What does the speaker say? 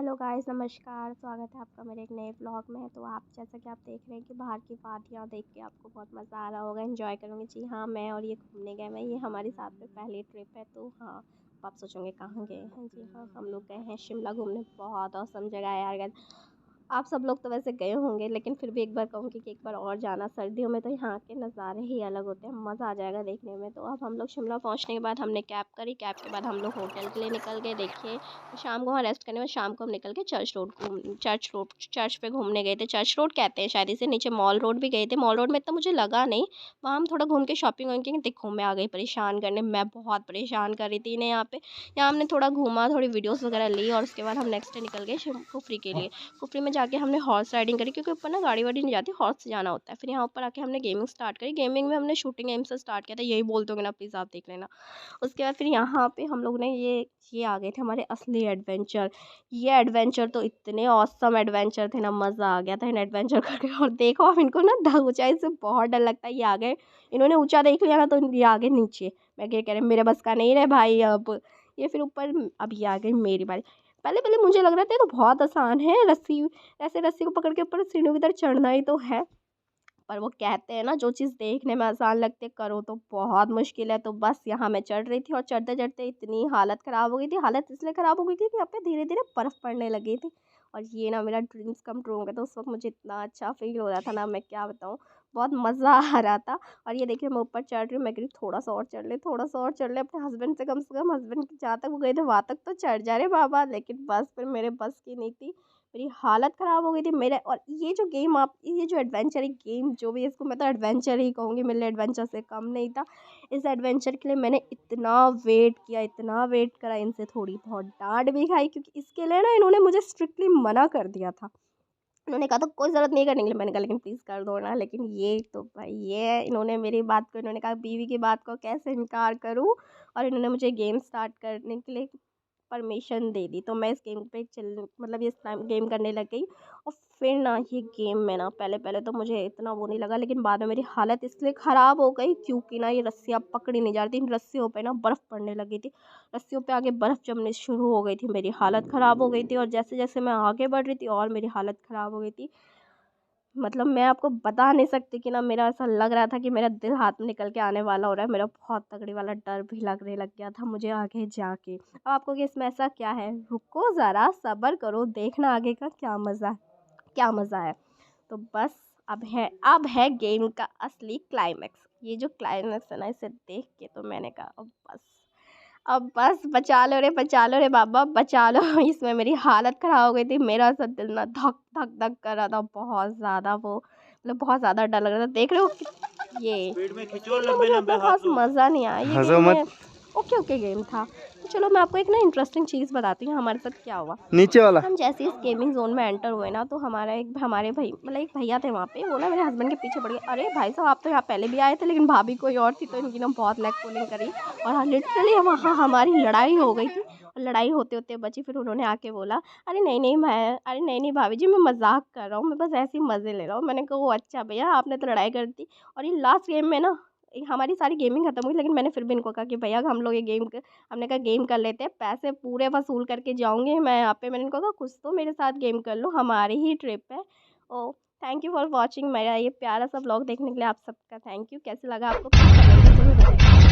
Hello guys, नमस्कार। स्वागत है आपका मेरे एक नए व्लॉग में। तो आप जैसा कि आप देख रहे हैं कि बाहर की वादियाँ देख के आपको बहुत मज़ा आ रहा होगा, एंजॉय करूँगी। जी हाँ, मैं और ये घूमने गए हैं। ये हमारी साथ में पहली ट्रिप है। तो हाँ, अब आप सोचोगे कहाँ गए हैं। जी हाँ, हम लोग गए हैं शिमला घूमने। बहुत औसम जगह है यार। आप सब लोग तो वैसे गए होंगे, लेकिन फिर भी एक बार कहूँगी कि एक बार और जाना। सर्दियों में तो यहाँ के नज़ारे ही अलग होते हैं, मज़ा आ जाएगा देखने में। तो अब हम लोग शिमला पहुँचने के बाद हमने कैब करी। कैब के बाद हम लोग होटल के लिए निकल गए। देखिए, तो शाम को वहाँ रेस्ट करने में शाम को हम निकल के चर्च पे घूमने गए थे। चर्च रोड कहते हैं शायद इसे। नीचे मॉल रोड भी गए थे। मॉल रोड में इतना मुझे लगा नहीं, वहाँ हम थोड़ा घूम के शॉपिंग वॉपिंग। देखो, मैं आ गई परेशान करने। मैं बहुत परेशान कर रही थी इन्हें यहाँ पे। यहाँ हमने थोड़ा घूमा, थोड़ी वीडियोस वगैरह ली और उसके बाद हम नेक्स्ट डे निकल गए कुफरी के लिए। कुफरी में जाके हमने हॉर्स राइडिंग करी, क्योंकि ऊपर ना गाड़ी वाड़ी नहीं जाती, हॉर्स से जाना होता है। फिर यहाँ ऊपर आके हमने गेमिंग स्टार्ट करी। गेमिंग में हमने शूटिंग एम से स्टार्ट किया था। यही बोलते होंगे ना, प्लीज़ आप देख लेना। उसके बाद फिर यहाँ पे हम लोग ने ये आ गए थे हमारे असली एडवेंचर। ये एडवेंचर तो इतने ऑसम एडवेंचर थे ना, मज़ा आ गया था इन एडवेंचर करके। और देखो, अब इनको ना ऊंचाई से बहुत डर लगता है। ये आ गए, इन्होंने ऊंचा देख लिया ना तो ये आ गए नीचे। मैं क्या कह रहे, मेरे बस का नहीं रहे भाई अब। ये फिर ऊपर, अब ये आ गई मेरी बारी। पहले पहले मुझे लग रहा था ये तो बहुत आसान है, रस्सी ऐसे रस्सी को पकड़ के ऊपर सीढ़ियों की तरफ चढ़ना ही तो है। पर वो कहते हैं ना, जो चीज़ देखने में आसान लगती है करो तो बहुत मुश्किल है। तो बस यहाँ मैं चढ़ रही थी और चढ़ते चढ़ते इतनी हालत ख़राब हो गई थी। हालत इसलिए ख़राब हो गई थी कि यहाँ पे धीरे धीरे बर्फ़ पड़ने लगी थी। और ये ना मेरा ड्रीम्स कम ट्रू हो गया था। उस वक्त मुझे इतना अच्छा फील हो रहा था ना, मैं क्या बताऊँ। बहुत मज़ा आ रहा था। और ये देखिए, मैं ऊपर चढ़ रही हूँ। मैं कह रही थोड़ा सा और चढ़ ले, थोड़ा सा और चढ़ ले। अपने हस्बैंड से कम हस्बैंड जहाँ तक वो गए थे वहाँ तक तो चढ़ जा रहे बाबा, लेकिन बस फिर मेरे बस की नहीं थी। मेरी हालत ख़राब हो गई थी मेरे। और ये जो गेम आप, ये जो एडवेंचर गेम जो भी है, इसको मैं तो एडवेंचर ही कहूँगी, मेरे लिए एडवेंचर से कम नहीं था। इस एडवेंचर के लिए मैंने इतना वेट किया, इतना वेट करा। इनसे थोड़ी बहुत डांट भी खाई, क्योंकि इसके लिए ना इन्होंने मुझे स्ट्रिक्टली मना कर दिया था। उन्होंने कहा था कोई ज़रूरत नहीं करने के लिए। मैंने कहा लेकिन प्लीज़ कर दो ना। लेकिन ये तो भाई, ये इन्होंने मेरी बात को, इन्होंने कहा बीवी की बात को कैसे इनकार करूँ। और इन्होंने मुझे गेम स्टार्ट करने के लिए परमिशन दे दी। तो मैं इस गेम पे चल मतलब इस टाइम गेम करने लग गई। और फिर ना ये गेम में ना पहले पहले तो मुझे इतना वो नहीं लगा, लेकिन बाद में मेरी हालत इसलिए ख़राब हो गई क्योंकि ना ये रस्सियाँ पकड़ी नहीं जा रही थी। इन रस्सियों पे ना बर्फ़ पड़ने लगी थी। रस्सियों पे आगे बर्फ़ जमने शुरू हो गई थी। मेरी हालत ख़राब हो गई थी। और जैसे जैसे मैं आगे बढ़ रही थी और मेरी हालत ख़राब हो गई थी। मतलब मैं आपको बता नहीं सकती कि ना, मेरा ऐसा लग रहा था कि मेरा दिल हाथ में निकल के आने वाला हो रहा है। मेरा बहुत तगड़ी वाला डर भी लगने लग गया था मुझे आगे जाके। अब आपको कि इसमें ऐसा क्या है, रुको ज़रा सब्र करो, देखना आगे का क्या मज़ा, क्या मज़ा है। तो बस अब है गेम का असली क्लाइमैक्स। ये जो क्लाइमैक्स है ना, इसे देख के तो मैंने कहा अब बस बचा लो रे बाबा, बचा लो। इसमें मेरी हालत ख़राब हो गई थी। मेरा ऐसा दिल ना धक धक धक कर रहा था बहुत ज़्यादा। वो मतलब बहुत ज़्यादा डर लग रहा था। देख रहे हो पेट में खींचो, इसमें लंबे मुझे लंबे उतना हाथ खास लो। मज़ा नहीं आया। ये हंसो गेम में मत। ओके ओके गेम था। तो चलो मैं आपको एक ना इंटरेस्टिंग चीज़ बताती हूँ हमारे साथ क्या हुआ। नीचे वाला। हम जैसे इस गेमिंग जोन में एंटर हुए ना, तो हमारे भाई मतलब एक भैया थे वहाँ पे। वो ना मेरे हस्बैंड के पीछे पड़ गए। अरे भाई साहब, आप तो यहाँ पहले भी आए थे, लेकिन भाभी कोई और थी, तो इनकी ना बहुत लेग पुलिंग करी। और हाँ, लिटरली वहाँ हमारी लड़ाई हो गई थी। और लड़ाई होते होते बची। फिर उन्होंने आके बोला, अरे नहीं नहीं भाभी जी, मैं मजाक कर रहा हूँ, मैं बस ऐसे ही मज़े ले रहा हूँ। मैंने कहा वो अच्छा भैया, आपने तो लड़ाई कर दी। और ये लास्ट गेम में ना हमारी सारी गेमिंग खत्म हुई, लेकिन मैंने फिर भी इनको कहा कि भैया हम लोग ये हमने कहा गेम कर लेते हैं, पैसे पूरे वसूल करके जाऊंगी मैं यहाँ पे। मैंने इनको कहा कुछ तो मेरे साथ गेम कर लो, हमारी ही ट्रिप है। ओ, थैंक यू फॉर वॉचिंग। मेरा ये प्यारा सा व्लॉग देखने के लिए आप सबका थैंक यू। कैसे लगा आपको, प्लीज़ कमेंट में ज़रूर बताइए।